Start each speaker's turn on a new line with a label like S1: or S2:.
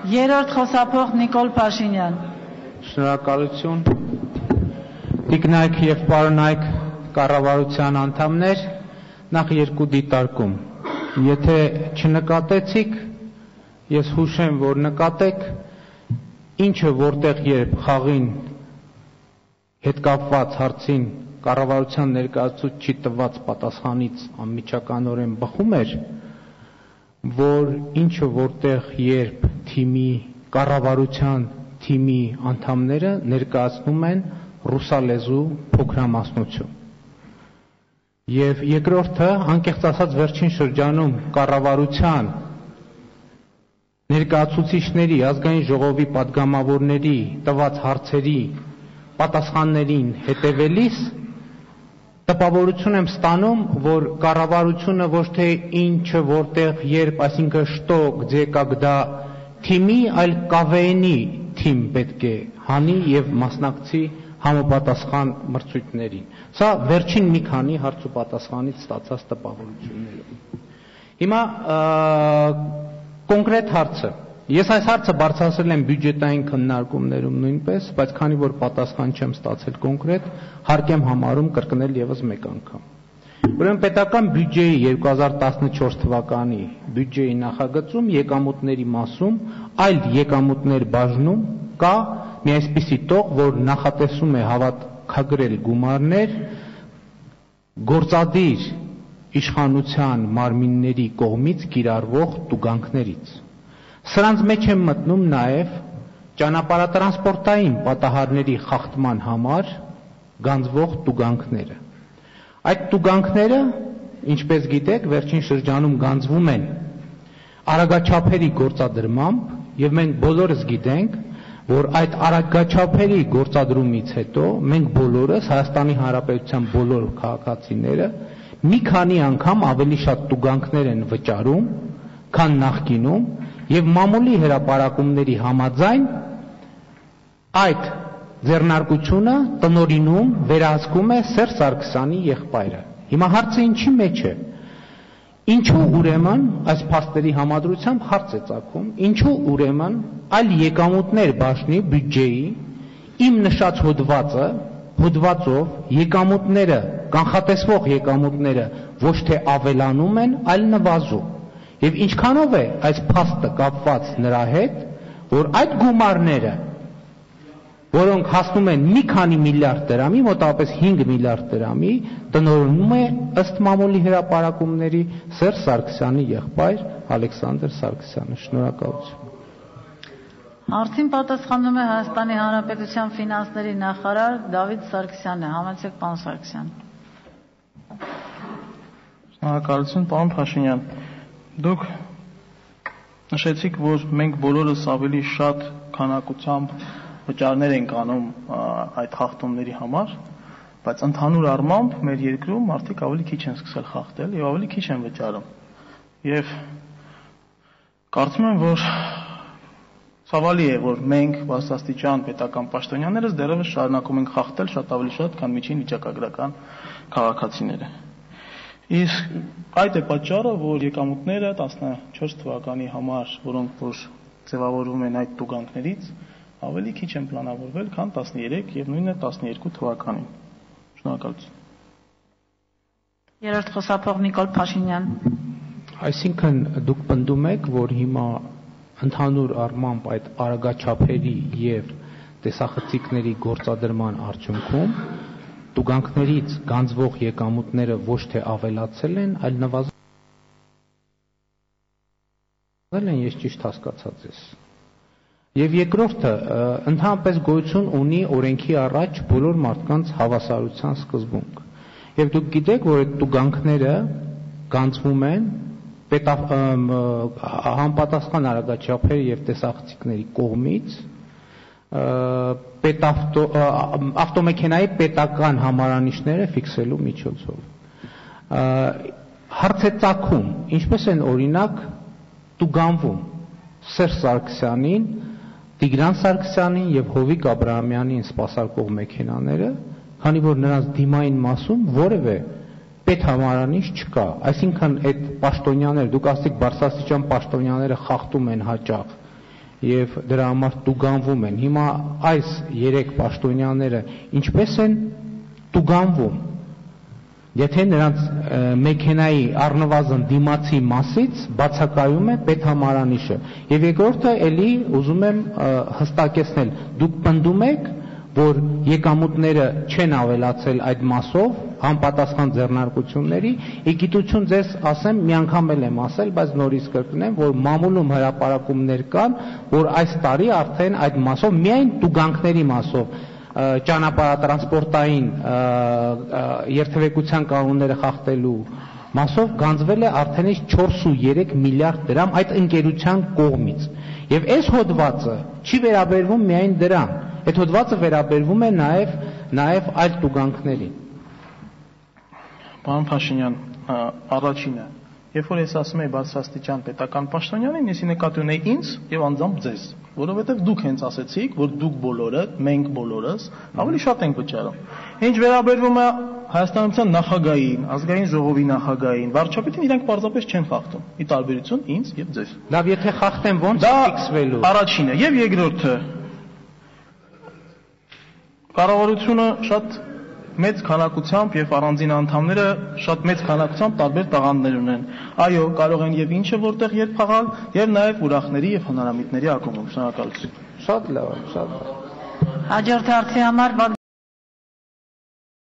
S1: Երրորդ խոսափող Նիկոլ Փաշինյան։
S2: Շնորհակալություն։ Տիկնայք եւ պարոնայք կառավարության անդամներ, նախ երկու դիտարկում։ Եթե չնկատեցիք, ես հուշեմ, որ նկատեք, ինչը որտեղ երբ խաղին հետ կապված հարցին կառավարության ներկայացուցիչ տված պատասխանից անմիջականորեն բխում էր, որ ինչը որտեղ երբ թիմի կառավարության թիմի անդամները ներկայացնում են ռուսալեզու փոքրամասնություն։ Եվ երկրորդը, անկեղծ ասած, վերջին շրջանում կառավարության ներկայացուցիչների, ազգային ժողովի պատգամավորների տված հարցերի պատասխաններին հետևելիս տպավորություն եմ ստանում, որ կառավարությունը ոչ թե ինչը որտեղ երբ, այսինքն շտո где когда թիմի, այլ կավեենի թիմ պետք է հանի եւ մասնակցի համապատասխան մրցույթներին։ Սա վերջին մի քանի հարց ու պատասխանից ստացած տպավորություններով։ Հիմա կոնկրետ հարցը։ Ես այս հարցը բարձրացրել եմ բյուջետային քննարկումներում նույնպես, բայց քանի որ պատասխան չեմ ստացել կոնկրետ, հարկ եմ համարում կրկնել եւս մեկ անգամ։ Ուրեմն պետական բյուջեի 2014 թվականի բյուջեի նախագծում եկամուտների մասում, այլ եկամուտներ բաժնում կա մի այսպիսի տող, որ նախատեսում է հավաքագրել գումարներ գործադիր իշխանության մարմինների կողմից կիրառվող տուգանքներից։ Սրանց մեջ են մտնում նաև ճանապարհատրանսպորտային պատահարների խախտման համար գանձվող տուգանքները։ Այդ տուգանքները, ինչպես գիտեք, վերջին շրջանում գանձվում են արագաչափերի գործադրմամբ եւ մենք բոլորս գիտենք, որ այդ արագաչափերի գործադրումից հետո մենք բոլորս Հայաստանի Հանրապետության բոլոր քաղաքացիները մի քանի անգամ ավելի շատ տուգանքներ են վճարում, քան նախկինում եւ մամուլի հրապարակումների համաձայն այդ ձեռնարկությունը տնօրինում վերահսկում է Սերժ Սարգսյանի եղբայրը։ Հիմա հարցը ինչի մեջ է։ Ինչու ուրեմն այս փաստերի համադրությամբ հարց է ծագում, ինչու ուրեմն այլ եկամուտներ բաժնի բյուջեի իմ նշած հոդվածով եկամուտները, կանխատեսվող եկամուտները ոչ թե ավելանում են, այլ նվազում։ Եվ ինչքանով է այս փաստը կապված նրա հետ, որ այդ գումարները, որոնք հասնում են մի քանի միլիարդ դրամի, մոտավորապես 5 միլիարդ դրամի, տնօրինում է ըստ մամուլի հրապարակումների Սերժ Սարգսյանի եղբայր Ալեքսանդր Սարգսյանը։ Շնորհակալություն։
S1: Հարցին պատասխանում է Հայաստանի Հանրապետության ֆինանսների նախարար Դավիթ Սարգսյանը։ Համեցեք, պարոն Սարգսյան։
S3: Շնորհակալություն, պարոն Փաշինյան։ Դուք նշեցիք, որ մենք բոլորս ավելի շատ քանակությամբ վճարներ ենք անում այդ խախտումների համար, բայց ընդհանուր առմամբ մեր երկրում մարդիկ ավելի քիչ են սկսել խախտել եւ ավելի քիչ են վճարում։ Եվ կարծում եմ, որ ցավալի է, որ մենք բարձրաստիճան պետական պաշտոնյաներս դեռևս շարունակում ենք խախտել շատ ավելի շատ, քան միջին վիճակագրական քաղաքացիները։ Իսկ այդ է պատճառը, որ եկամուտները 14 թվականի համար, որոնք որ ձևավորվում են այդ տուգանքներից, ավելի քիչ են պլանավորվել, քան 13 եւ նույնը 12 թվականին։ Շնորհակալություն։
S1: Երրորդ խոսափող Նիկոլ Փաշինյան։
S2: Այսինքն դուք պնդում եք, որ հիմա ընդհանուր առմամբ այդ արագաչափերի եւ տեսախցիկների գործադրման արդյունքում տուգանքներից գանձվող եկամուտները ոչ թե ավելացել են, այլ նվազել են, ես ճիշտ հասկացած ես։ Եվ երկրորդը, ընդհանրապես գոյություն ունի օրենքի առաջ բոլոր մարդկանց հավասարության սկզբունք։ Եվ դուք գիտեք, որ այդ տուգանքները գանձվում են համապատասխան արագաչափերի եւ տեսախցիկների կողմից ավտոմեքենայի պետական համարանիշները ֆիքսելու միջոցով։ Հարց է ծագում, ինչպես են օրինակ տուգանվում Սերժ Սարգսյանին, Տիգրան Սարգսյանին եւ Հովիկ Աբրահամյանին սպասարկող մեքենաները, քանի որ նրանց դիմային մասում որևէ պետհամարանիշ չկա, այսինքն այդ պաշտոնյաները, դուք ասեք բարձրաստիճան պաշտոնյաները խախտում են հաճախ եւ դրա համար տուգանվում են։ Հիմա այս 3 պաշտոնյաները ինչպես են տուգանվում։ Եթե նրանց մեքենայի առնվազն դիմացի մասից բացակայում է պետհամարանիշը։ Եվ երկրորդը էլի ուզում եմ հստակեցնել, դուք պնդում եք, որ եկամուտները չեն ավելացել այդ մասով համապատասխան ձեռնարկությունների, իգիտություն ձեզ ասեմ, մի անգամ էլ եմ ասել, բայց նորից կրկնեմ, որ մամուլում հրապարակումներ կան, որ այս տարի արդեն այդ մասով միայն տուգանքների մասով ճանապարհատրանսպորտային երթևեկության կանոնները խախտելու մասով գանձվել է արդեն 4.3 միլիարդ դրամ այդ ընկերության կողմից։ Եվ այս հոդվածը չի վերաբերվում միայն դրան, այդ հոդվածը վերաբերվում է նաև այլ տուգանքներին։
S3: Պարոն Փաշինյան, առաջինը, երբ որ ես ասում եի բարձրաստիճան պետական պաշտոնյանին, ես նկատի ունեի ինձ եւ անձամբ ձեզ, որովհետեւ դուք հենց ասեցիք, որ դուք բոլորը, մենք բոլորս ավելի շատ ենք վճարում։ Ինչ վերաբերվում է Հայաստանության նախագահային, ազգային ժողովի նախագահային, վարչապետին իրենք պարզապես չեն խախտում, ի տարբերություն ինձ եւ ձեզ։
S2: Լավ, եթե խախտեն ո՞նց է ֆիքսվելու։
S3: Դա առաջինը եւ երկրորդը։ Կառավարությունը շատ մեծ քանակությամբ եւ առանձին անդամները շատ մեծ քանակությամբ տարբեր տաղանդներ ունեն։ Այո, կարող են եւ ինչը որտեղ երբ խաղալ եւ նաեւ ուրախների եւ հնարամիտների ակումբում։ Շնորհակալություն։
S2: Շատ լավ, շատ լավ։
S1: Հաջորդ հարցի համար